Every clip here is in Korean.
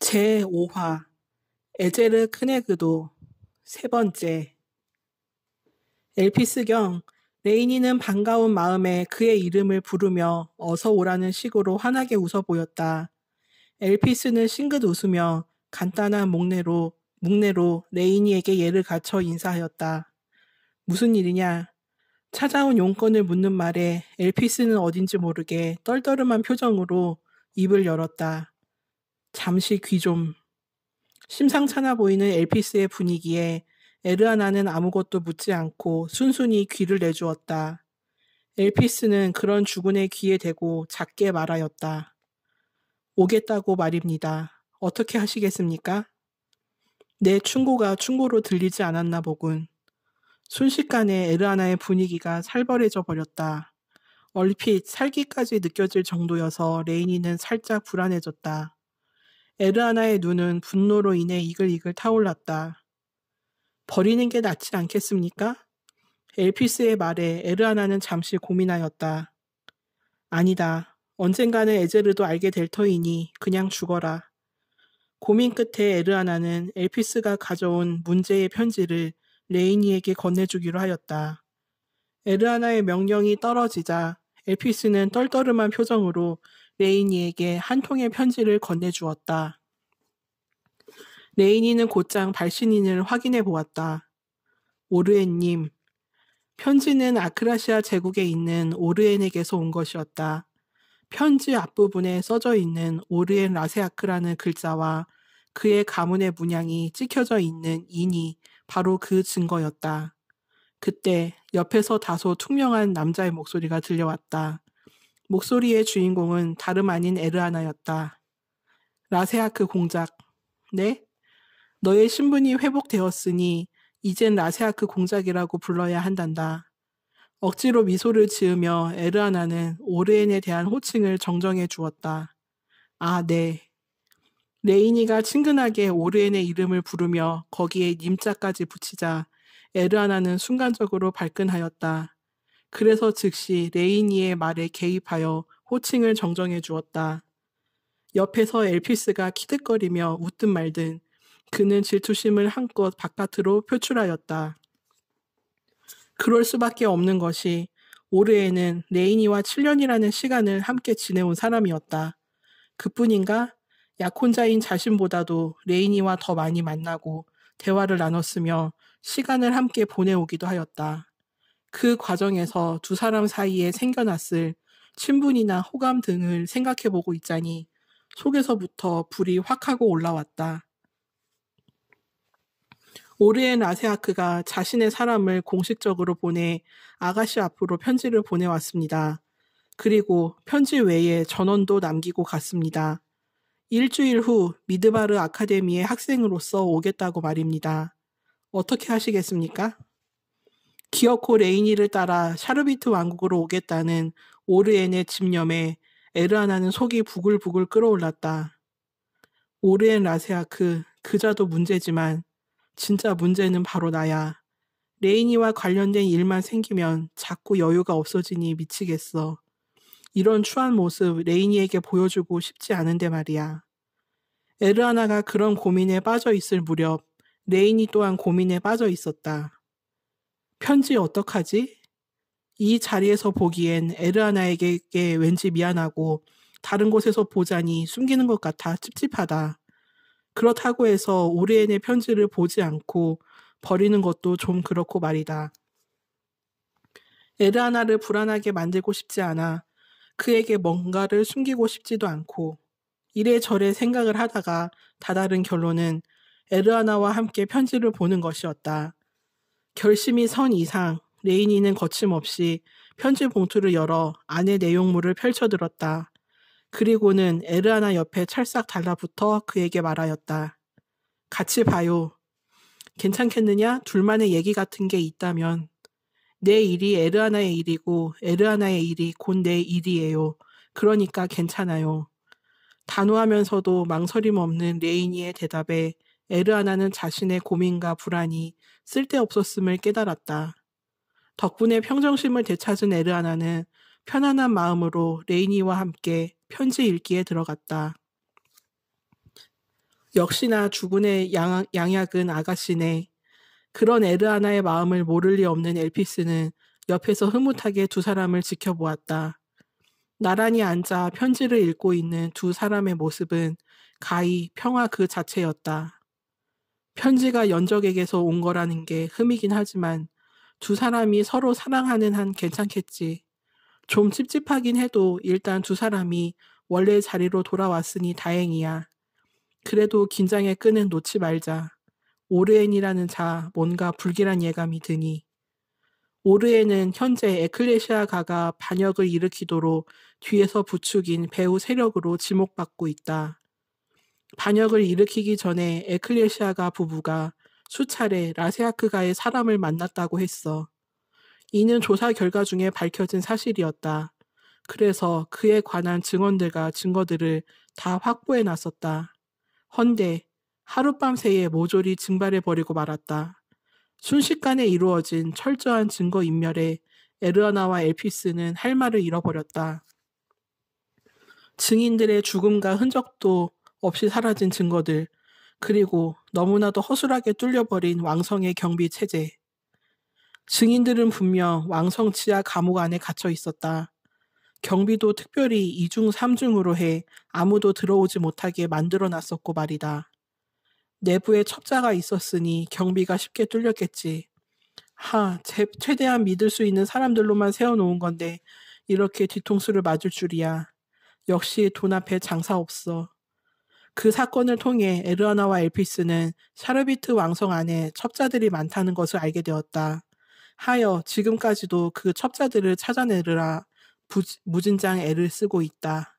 제5화 에제르 크네그도 세 번째. 엘피스경, 레이니는 반가운 마음에 그의 이름을 부르며 어서 오라는 식으로 환하게 웃어 보였다. 엘피스는 싱긋 웃으며 간단한 묵내로 레이니에게 예를 갖춰 인사하였다. 무슨 일이냐? 찾아온 용건을 묻는 말에 엘피스는 어딘지 모르게 떨떠름한 표정으로 입을 열었다. 잠시 귀 좀. 심상찮아 보이는 엘피스의 분위기에 에르아나는 아무것도 묻지 않고 순순히 귀를 내주었다. 엘피스는 그런 주군의 귀에 대고 작게 말하였다. 오겠다고 말입니다. 어떻게 하시겠습니까? 내 충고가 충고로 들리지 않았나 보군. 순식간에 에르아나의 분위기가 살벌해져 버렸다. 얼핏 살기까지 느껴질 정도여서 레이니는 살짝 불안해졌다. 에르아나의 눈은 분노로 인해 이글이글 타올랐다. 버리는 게 낫지 않겠습니까? 엘피스의 말에 에르아나는 잠시 고민하였다. 아니다. 언젠가는 에제르도 알게 될 터이니 그냥 죽어라. 고민 끝에 에르아나는 엘피스가 가져온 문제의 편지를 레이니에게 건네주기로 하였다. 에르아나의 명령이 떨어지자 엘피스는 떨떠름한 표정으로 레이니에게 한 통의 편지를 건네주었다. 레이니는 곧장 발신인을 확인해 보았다. 오르엔님, 편지는 아크라시아 제국에 있는 오르엔에게서 온 것이었다. 편지 앞부분에 써져 있는 오르엔 라세아크라는 글자와 그의 가문의 문양이 찍혀져 있는 인이 바로 그 증거였다. 그때 옆에서 다소 퉁명한 남자의 목소리가 들려왔다. 목소리의 주인공은 다름 아닌 에르아나였다. 라세아크 공작, 네? 너의 신분이 회복되었으니 이젠 라세아크 공작이라고 불러야 한단다. 억지로 미소를 지으며 에르아나는 오르엔에 대한 호칭을 정정해 주었다. 아, 네. 레이니가 친근하게 오르엔의 이름을 부르며 거기에 님자까지 붙이자 에르아나는 순간적으로 발끈하였다. 그래서 즉시 레이니의 말에 개입하여 호칭을 정정해 주었다. 옆에서 엘피스가 키득거리며 웃든 말든 그는 질투심을 한껏 바깥으로 표출하였다. 그럴 수밖에 없는 것이 오르에는 레이니와 7년이라는 시간을 함께 지내온 사람이었다. 그뿐인가? 약혼자인 자신보다도 레이니와 더 많이 만나고 대화를 나눴으며 시간을 함께 보내오기도 하였다. 그 과정에서 두 사람 사이에 생겨났을 친분이나 호감 등을 생각해보고 있자니 속에서부터 불이 확 하고 올라왔다. 오르엔 라세아크가 자신의 사람을 공식적으로 보내 아가씨 앞으로 편지를 보내왔습니다. 그리고 편지 외에 전원도 남기고 갔습니다. 일주일 후 미드바르 아카데미의 학생으로서 오겠다고 말입니다. 어떻게 하시겠습니까? 기어코 레이니를 따라 샤르비트 왕국으로 오겠다는 오르엔의 집념에 에르아나는 속이 부글부글 끓어올랐다. 오르엔 라세아크, 그자도 문제지만 진짜 문제는 바로 나야. 레이니와 관련된 일만 생기면 자꾸 여유가 없어지니 미치겠어. 이런 추한 모습 레이니에게 보여주고 싶지 않은데 말이야. 에르아나가 그런 고민에 빠져 있을 무렵 레이니 또한 고민에 빠져 있었다. 편지 어떡하지? 이 자리에서 보기엔 에르아나에게 왠지 미안하고 다른 곳에서 보자니 숨기는 것 같아 찝찝하다. 그렇다고 해서 오르엔의 편지를 보지 않고 버리는 것도 좀 그렇고 말이다. 에르아나를 불안하게 만들고 싶지 않아 그에게 뭔가를 숨기고 싶지도 않고 이래저래 생각을 하다가 다다른 결론은 에르아나와 함께 편지를 보는 것이었다. 결심이 선 이상 레이니는 거침없이 편지 봉투를 열어 안의 내용물을 펼쳐들었다. 그리고는 에르아나 옆에 찰싹 달라붙어 그에게 말하였다. 같이 봐요. 괜찮겠느냐? 둘만의 얘기 같은 게 있다면. 내 일이 에르아나의 일이고 에르아나의 일이 곧 내 일이에요. 그러니까 괜찮아요. 단호하면서도 망설임 없는 레이니의 대답에 에르아나는 자신의 고민과 불안이 쓸데없었음을 깨달았다. 덕분에 평정심을 되찾은 에르아나는 편안한 마음으로 레이니와 함께 편지 읽기에 들어갔다. 역시나 주군의 양약은 아가씨네. 그런 에르아나의 마음을 모를 리 없는 엘피스는 옆에서 흐뭇하게 두 사람을 지켜보았다. 나란히 앉아 편지를 읽고 있는 두 사람의 모습은 가히 평화 그 자체였다. 편지가 연적에게서 온 거라는 게 흠이긴 하지만 두 사람이 서로 사랑하는 한 괜찮겠지. 좀 찝찝하긴 해도 일단 두 사람이 원래 자리로 돌아왔으니 다행이야. 그래도 긴장의 끈은 놓지 말자. 오르엔이라는 자 뭔가 불길한 예감이 드니. 오르엔은 현재 에클레시아가가 반역을 일으키도록 뒤에서 부추긴 배후 세력으로 지목받고 있다. 반역을 일으키기 전에 에클레시아가 부부가 수차례 라세아크가의 사람을 만났다고 했어. 이는 조사 결과 중에 밝혀진 사실이었다. 그래서 그에 관한 증언들과 증거들을 다 확보해 놨었다. 헌데 하룻밤 새에 모조리 증발해버리고 말았다. 순식간에 이루어진 철저한 증거인멸에 에르아나와 엘피스는 할 말을 잃어버렸다. 증인들의 죽음과 흔적도 없이 사라진 증거들, 그리고 너무나도 허술하게 뚫려버린 왕성의 경비 체제. 증인들은 분명 왕성 지하 감옥 안에 갇혀 있었다. 경비도 특별히 2중, 3중으로 해 아무도 들어오지 못하게 만들어 놨었고 말이다. 내부에 첩자가 있었으니 경비가 쉽게 뚫렸겠지. 최대한 믿을 수 있는 사람들로만 세워놓은 건데 이렇게 뒤통수를 맞을 줄이야. 역시 돈 앞에 장사 없어. 그 사건을 통해 에르아나와 엘피스는 샤르비트 왕성 안에 첩자들이 많다는 것을 알게 되었다. 하여 지금까지도 그 첩자들을 찾아내느라 무진장 애를 쓰고 있다.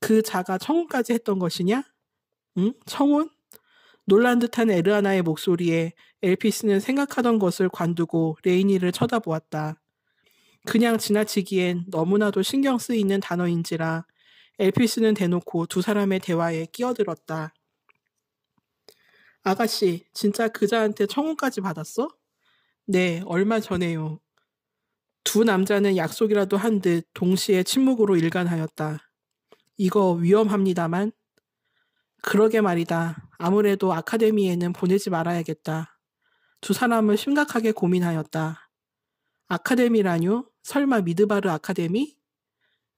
그 자가 청혼까지 했던 것이냐? 응? 청혼? 놀란 듯한 에르아나의 목소리에 엘피스는 생각하던 것을 관두고 레이니를 쳐다보았다. 그냥 지나치기엔 너무나도 신경 쓰이는 단어인지라 엘피스는 대놓고 두 사람의 대화에 끼어들었다. 아가씨, 진짜 그자한테 청혼까지 받았어? 네, 얼마 전에요. 두 남자는 약속이라도 한 듯 동시에 침묵으로 일관하였다. 이거 위험합니다만. 그러게 말이다. 아무래도 아카데미에는 보내지 말아야겠다. 두 사람은 심각하게 고민하였다. 아카데미라뇨? 설마 미드바르 아카데미?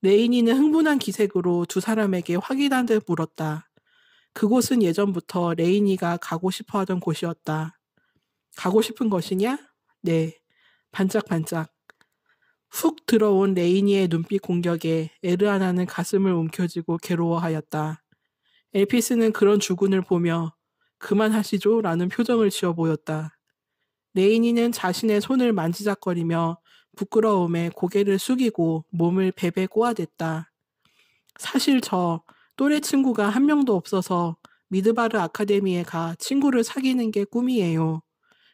레이니는 흥분한 기색으로 두 사람에게 확인한 듯 물었다. 그곳은 예전부터 레이니가 가고 싶어 하던 곳이었다. 가고 싶은 것이냐? 네. 반짝반짝. 훅 들어온 레이니의 눈빛 공격에 에르아나는 가슴을 움켜쥐고 괴로워하였다. 엘피스는 그런 주군을 보며 그만하시죠? 라는 표정을 지어 보였다. 레이니는 자신의 손을 만지작거리며 부끄러움에 고개를 숙이고 몸을 베베 꼬아댔다. 사실 저 또래 친구가 한 명도 없어서 미드바르 아카데미에 가 친구를 사귀는 게 꿈이에요.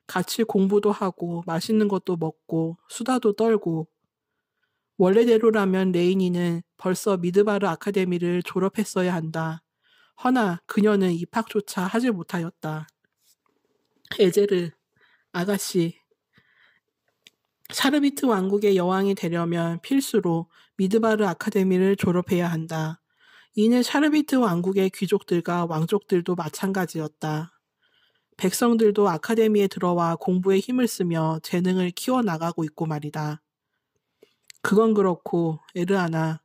같이 공부도 하고 맛있는 것도 먹고 수다도 떨고. 원래대로라면 레이니는 벌써 미드바르 아카데미를 졸업했어야 한다. 허나 그녀는 입학조차 하지 못하였다. 에제르, 아가씨, 샤르비트 왕국의 여왕이 되려면 필수로 미드바르 아카데미를 졸업해야 한다. 이는 샤르비트 왕국의 귀족들과 왕족들도 마찬가지였다. 백성들도 아카데미에 들어와 공부에 힘을 쓰며 재능을 키워나가고 있고 말이다. 그건 그렇고 에르아나,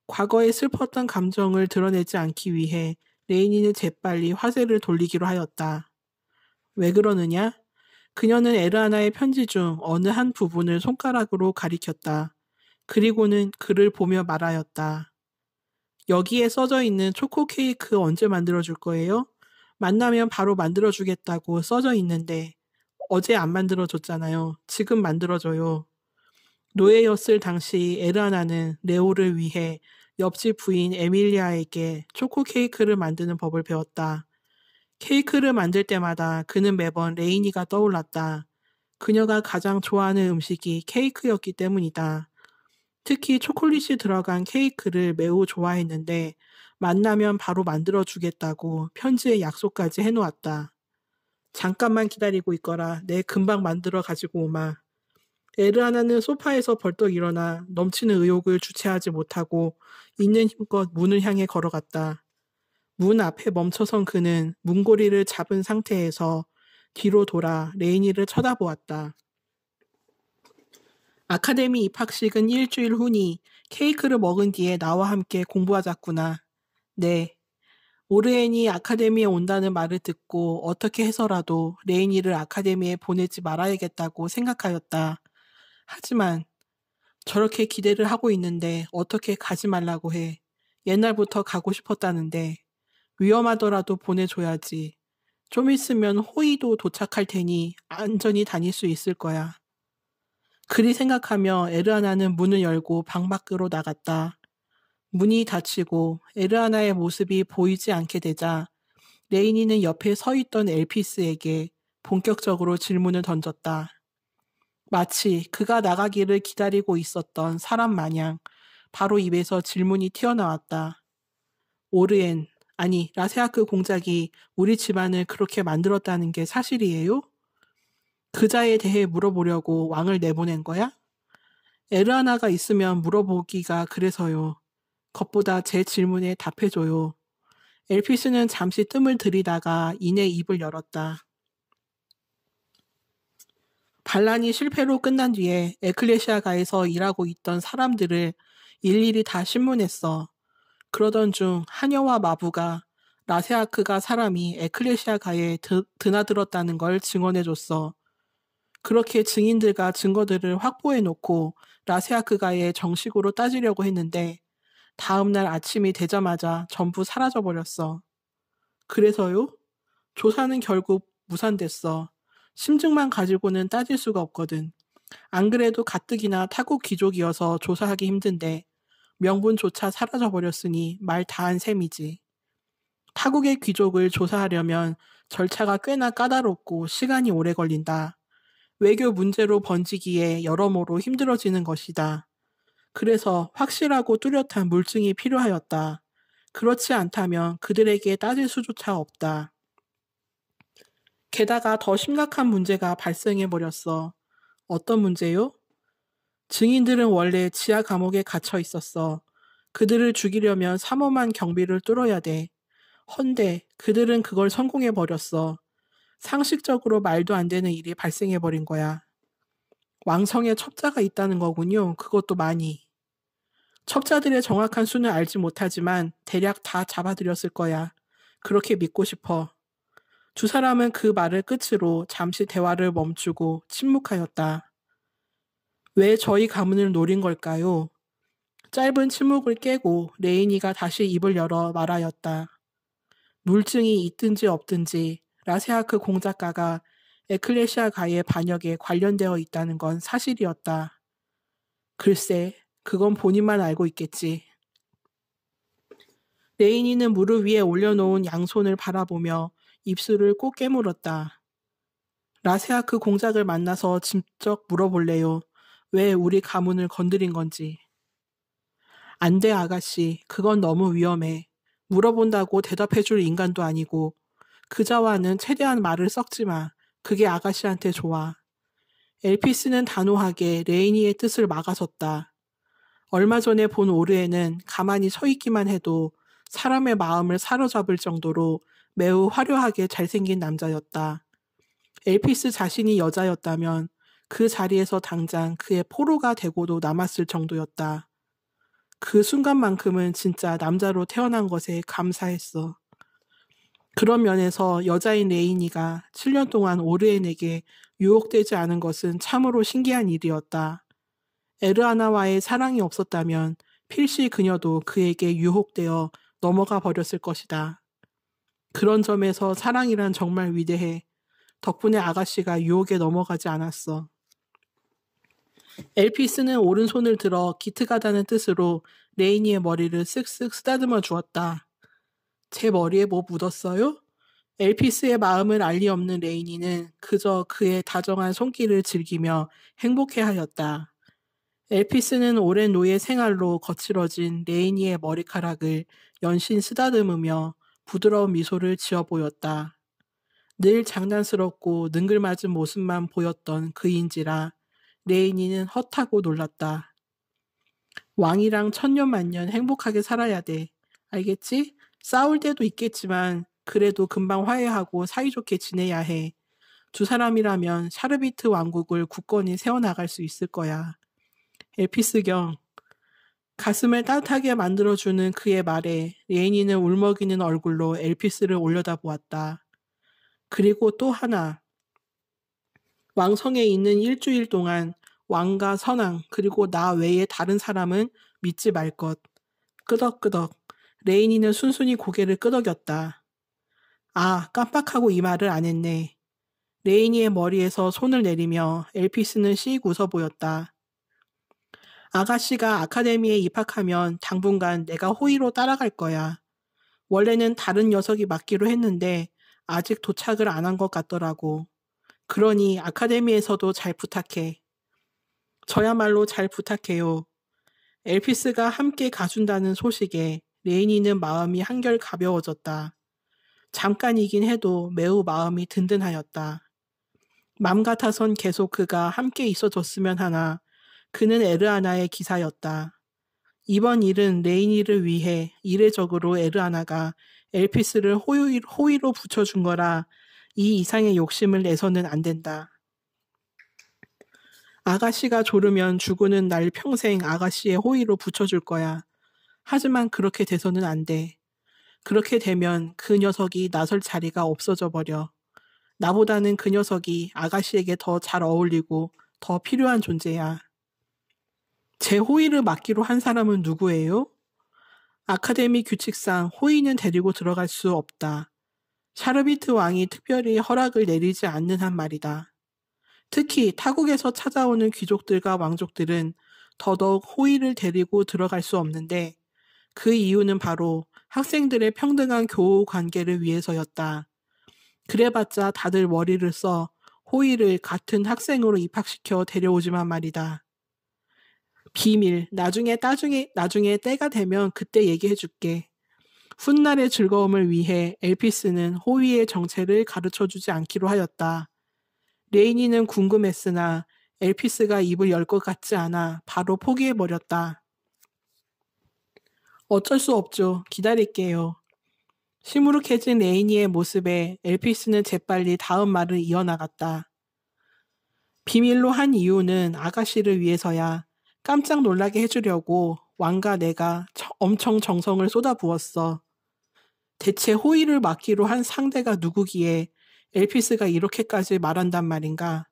과거에 슬펐던 감정을 드러내지 않기 위해 레이니는 재빨리 화제를 돌리기로 하였다. 왜 그러느냐? 그녀는 에르아나의 편지 중 어느 한 부분을 손가락으로 가리켰다. 그리고는 그를 보며 말하였다. 여기에 써져 있는 초코 케이크 언제 만들어줄 거예요? 만나면 바로 만들어주겠다고 써져 있는데 어제 안 만들어줬잖아요. 지금 만들어줘요. 노예였을 당시 에르아나는 레오를 위해 옆집 부인 에밀리아에게 초코 케이크를 만드는 법을 배웠다. 케이크를 만들 때마다 그는 매번 레이니가 떠올랐다. 그녀가 가장 좋아하는 음식이 케이크였기 때문이다. 특히 초콜릿이 들어간 케이크를 매우 좋아했는데 만나면 바로 만들어주겠다고 편지에 약속까지 해놓았다. 잠깐만 기다리고 있거라. 내 금방 만들어 가지고 오마. 에르아나는 소파에서 벌떡 일어나 넘치는 의욕을 주체하지 못하고 있는 힘껏 문을 향해 걸어갔다. 문 앞에 멈춰선 그는 문고리를 잡은 상태에서 뒤로 돌아 레이니를 쳐다보았다. 아카데미 입학식은 일주일 후니 케이크를 먹은 뒤에 나와 함께 공부하자꾸나. 네. 오르엔이 아카데미에 온다는 말을 듣고 어떻게 해서라도 레이니를 아카데미에 보내지 말아야겠다고 생각하였다. 하지만 저렇게 기대를 하고 있는데 어떻게 가지 말라고 해. 옛날부터 가고 싶었다는데 위험하더라도 보내줘야지. 좀 있으면 호이도 도착할 테니 안전히 다닐 수 있을 거야. 그리 생각하며 에르아나는 문을 열고 방 밖으로 나갔다. 문이 닫히고 에르아나의 모습이 보이지 않게 되자 레이니는 옆에 서 있던 엘피스에게 본격적으로 질문을 던졌다. 마치 그가 나가기를 기다리고 있었던 사람 마냥 바로 입에서 질문이 튀어나왔다. 오르엔, 아니 라세아크 공작이 우리 집안을 그렇게 만들었다는 게 사실이에요? 그자에 대해 물어보려고 왕을 내보낸 거야? 에르아나가 있으면 물어보기가 그래서요. 것보다 제 질문에 답해줘요. 엘피스는 잠시 뜸을 들이다가 이내 입을 열었다. 반란이 실패로 끝난 뒤에 에클레시아가에서 일하고 있던 사람들을 일일이 다 신문했어. 그러던 중 하녀와 마부가 라세아크가 사람이 에클레시아가에 드나들었다는 걸 증언해줬어. 그렇게 증인들과 증거들을 확보해놓고 라세아크가에 정식으로 따지려고 했는데 다음날 아침이 되자마자 전부 사라져버렸어. 그래서요? 조사는 결국 무산됐어. 심증만 가지고는 따질 수가 없거든. 안 그래도 가뜩이나 타국 귀족이어서 조사하기 힘든데 명분조차 사라져버렸으니 말 다한 셈이지. 타국의 귀족을 조사하려면 절차가 꽤나 까다롭고 시간이 오래 걸린다. 외교 문제로 번지기에 여러모로 힘들어지는 것이다. 그래서 확실하고 뚜렷한 물증이 필요하였다. 그렇지 않다면 그들에게 따질 수조차 없다. 게다가 더 심각한 문제가 발생해버렸어. 어떤 문제요? 증인들은 원래 지하 감옥에 갇혀 있었어. 그들을 죽이려면 삼엄한 경비를 뚫어야 돼. 헌데 그들은 그걸 성공해버렸어. 상식적으로 말도 안 되는 일이 발생해버린 거야. 왕성에 첩자가 있다는 거군요. 그것도 많이. 첩자들의 정확한 수는 알지 못하지만 대략 다 잡아들였을 거야. 그렇게 믿고 싶어. 두 사람은 그 말을 끝으로 잠시 대화를 멈추고 침묵하였다. 왜 저희 가문을 노린 걸까요? 짧은 침묵을 깨고 레이니가 다시 입을 열어 말하였다. 물증이 있든지 없든지 라세아크 공작가가 에클레시아가의 반역에 관련되어 있다는 건 사실이었다. 글쎄, 그건 본인만 알고 있겠지. 레이니는 무릎 위에 올려놓은 양손을 바라보며 입술을 꼭 깨물었다. 라세아크 공작을 만나서 직접 물어볼래요. 왜 우리 가문을 건드린 건지. 안 돼, 아가씨. 그건 너무 위험해. 물어본다고 대답해줄 인간도 아니고 그자와는 최대한 말을 섞지 마. 그게 아가씨한테 좋아. 엘피스는 단호하게 레이니의 뜻을 막아섰다. 얼마 전에 본 오르에는 가만히 서 있기만 해도 사람의 마음을 사로잡을 정도로 매우 화려하게 잘생긴 남자였다. 엘피스 자신이 여자였다면 그 자리에서 당장 그의 포로가 되고도 남았을 정도였다. 그 순간만큼은 진짜 남자로 태어난 것에 감사했어. 그런 면에서 여자인 레이니가 7년 동안 오르엔에게 유혹되지 않은 것은 참으로 신기한 일이었다. 에르아나와의 사랑이 없었다면 필시 그녀도 그에게 유혹되어 넘어가 버렸을 것이다. 그런 점에서 사랑이란 정말 위대해. 덕분에 아가씨가 유혹에 넘어가지 않았어. 엘피스는 오른손을 들어 기특하다는 뜻으로 레이니의 머리를 쓱쓱 쓰다듬어 주었다. 제 머리에 뭐 묻었어요? 엘피스의 마음을 알 리 없는 레이니는 그저 그의 다정한 손길을 즐기며 행복해하였다. 엘피스는 오랜 노예 생활로 거칠어진 레이니의 머리카락을 연신 쓰다듬으며 부드러운 미소를 지어 보였다. 늘 장난스럽고 능글맞은 모습만 보였던 그인지라 레이니는 헛하고 놀랐다. 왕이랑 천년만년 행복하게 살아야 돼. 알겠지? 싸울 때도 있겠지만 그래도 금방 화해하고 사이좋게 지내야 해. 두 사람이라면 샤르비트 왕국을 굳건히 세워나갈 수 있을 거야. 엘피스 경. 가슴을 따뜻하게 만들어주는 그의 말에 레이니는 울먹이는 얼굴로 엘피스를 올려다보았다. 그리고 또 하나. 왕성에 있는 일주일 동안 왕과 선왕 그리고 나 외에 다른 사람은 믿지 말 것. 끄덕끄덕. 레이니는 순순히 고개를 끄덕였다. 아, 깜빡하고 이 말을 안 했네. 레이니의 머리에서 손을 내리며 엘피스는 씩 웃어 보였다. 아가씨가 아카데미에 입학하면 당분간 내가 호의로 따라갈 거야. 원래는 다른 녀석이 맡기로 했는데 아직 도착을 안 한 것 같더라고. 그러니 아카데미에서도 잘 부탁해. 저야말로 잘 부탁해요. 엘피스가 함께 가준다는 소식에 레이니는 마음이 한결 가벼워졌다. 잠깐이긴 해도 매우 마음이 든든하였다. 맘 같아선 계속 그가 함께 있어줬으면 하나 그는 에르아나의 기사였다. 이번 일은 레이니를 위해 이례적으로 에르아나가 엘피스를 호의로 붙여준 거라 이 이상의 욕심을 내서는 안 된다. 아가씨가 조르면 주군은 날 평생 아가씨의 호의로 붙여줄 거야. 하지만 그렇게 돼서는 안 돼. 그렇게 되면 그 녀석이 나설 자리가 없어져 버려. 나보다는 그 녀석이 아가씨에게 더 잘 어울리고 더 필요한 존재야. 제 호의를 맡기로 한 사람은 누구예요? 아카데미 규칙상 호의는 데리고 들어갈 수 없다. 샤르비트 왕이 특별히 허락을 내리지 않는 한 말이다. 특히 타국에서 찾아오는 귀족들과 왕족들은 더더욱 호의를 데리고 들어갈 수 없는데 그 이유는 바로 학생들의 평등한 교우 관계를 위해서였다. 그래봤자 다들 머리를 써 호의를 같은 학생으로 입학시켜 데려오지만 말이다. 비밀, 나중에 때가 되면 그때 얘기해줄게. 훗날의 즐거움을 위해 엘피스는 호의의 정체를 가르쳐주지 않기로 하였다. 레이니는 궁금했으나 엘피스가 입을 열 것 같지 않아 바로 포기해버렸다. 어쩔 수 없죠. 기다릴게요. 시무룩해진 레이니의 모습에 엘피스는 재빨리 다음 말을 이어나갔다. 비밀로 한 이유는 아가씨를 위해서야. 깜짝 놀라게 해주려고 왕과 내가 엄청 정성을 쏟아부었어. 대체 호의를 맡기로 한 상대가 누구기에 엘피스가 이렇게까지 말한단 말인가.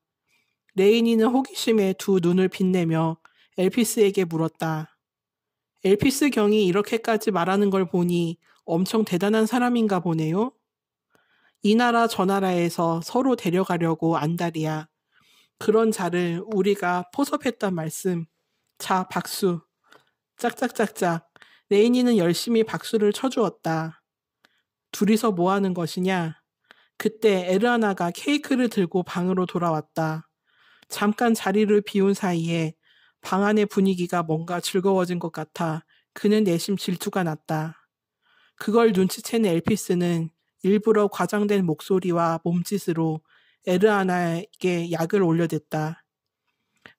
레이니는 호기심에 두 눈을 빛내며 엘피스에게 물었다. 엘피스 경이 이렇게까지 말하는 걸 보니 엄청 대단한 사람인가 보네요. 이 나라 저 나라에서 서로 데려가려고 안달이야. 그런 자를 우리가 포섭했단 말씀. 자, 박수. 짝짝짝짝. 레이니는 열심히 박수를 쳐주었다. 둘이서 뭐 하는 것이냐? 그때 에르아나가 케이크를 들고 방으로 돌아왔다. 잠깐 자리를 비운 사이에 방 안의 분위기가 뭔가 즐거워진 것 같아 그는 내심 질투가 났다. 그걸 눈치챈 엘피스는 일부러 과장된 목소리와 몸짓으로 에르아나에게 약을 올려댔다.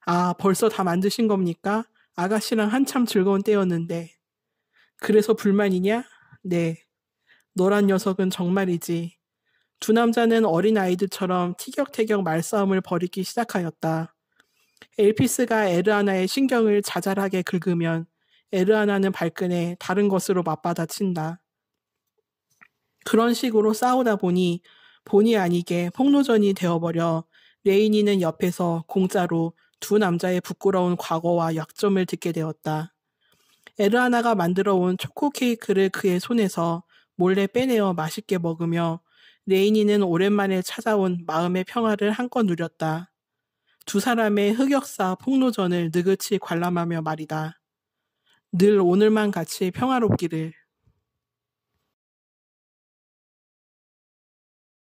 아, 벌써 다 만드신 겁니까? 아가씨랑 한참 즐거운 때였는데. 그래서 불만이냐? 네. 너란 녀석은 정말이지. 두 남자는 어린아이들처럼 티격태격 말싸움을 벌이기 시작하였다. 엘피스가 에르아나의 신경을 자잘하게 긁으면 에르아나는 발끈해 다른 것으로 맞받아친다. 그런 식으로 싸우다 보니 본의 아니게 폭로전이 되어버려 레이니는 옆에서 공짜로 두 남자의 부끄러운 과거와 약점을 듣게 되었다. 에르아나가 만들어 온 초코 케이크를 그의 손에서 몰래 빼내어 맛있게 먹으며 레이니는 오랜만에 찾아온 마음의 평화를 한껏 누렸다. 두 사람의 흑역사 폭로전을 느긋이 관람하며 말이다. 늘 오늘만 같이 평화롭기를.